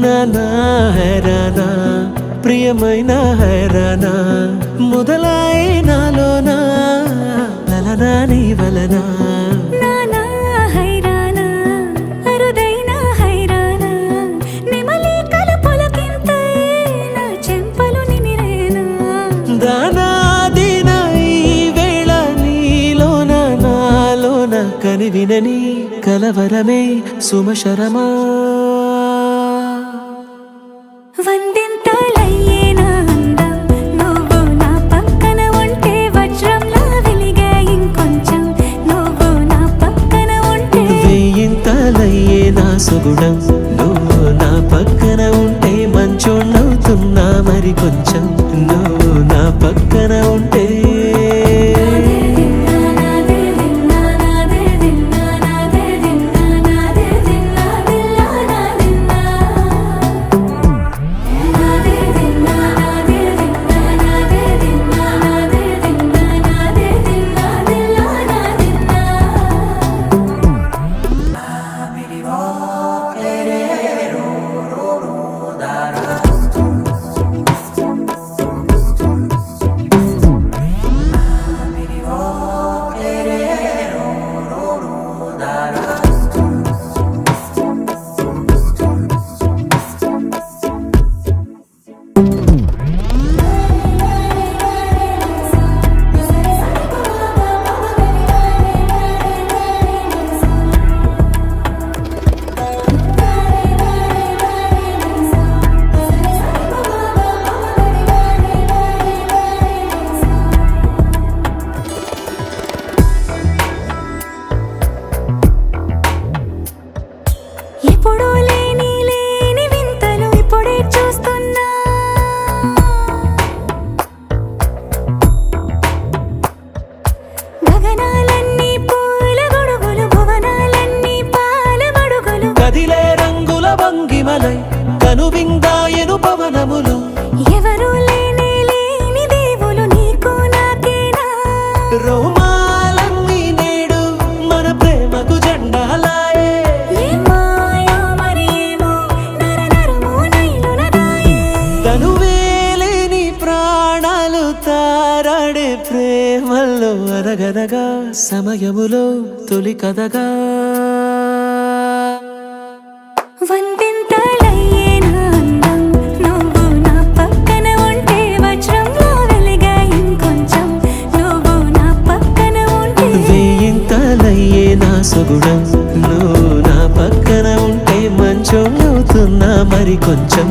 నానా హైరానా ప్రియమైన హైరానా మొదలాయి నాలోనా లలనా నీ వలనా నానా హైరానా అరుదైన హైరానా నెమలి కలపులకింతై నా చెంపలు నిమిరేనా దానాదిన ఈ వేళ నీలోన నాలోన కనివినని కలవరమే సుమశరమా వందింతలయ్యేనా అందం నువ్వు నా పక్కన ఉంటే వజ్రంలా వెలిగే ఇంకొంచెం నువ్వు నా పక్కన ఉంటే వెయ్యింతలయ్యే నా సుగుణం నువ్వు నా పక్కన ఉంటే మంచోళ్ళవుతున్నా మరి కొంచెం నువ్వు నా పక్కన ఉంటే ఎప్పుడూ లేని వింతలు ఇప్పుడే చూస్తున్నా గగనాలన్నీ పూల గొడుగులు భువనాలన్నీ పాల మడుగులు కదిలే రంగుల భంగిమలై కనువిందాయను పవనములు ఎవరూ లేని దేవులు నీకు నాకేనా రోమాలన్నీ నేడు మన ప్రేమకు జెండాలాయే ఏమాయో మరి ఏమో నరనరమో నైలున దాయే తనువేలేని ప్రాణాలు తారాడే ప్రేమల్లో అనగనగా సమయములో తొలి కథగా వందింతలయ్యేనా అందం నువ్వు నా పక్కన ఉంటే వజ్రంలా వెలిగే ఇంకొంచెం నువ్వు నా పక్కన ఉంటే వెయ్యింతలయ్యే నా సుగుణం నువ్వు నా పక్కన ఉంటే మంచోళ్ళవుతున్నా మరి కొంచెం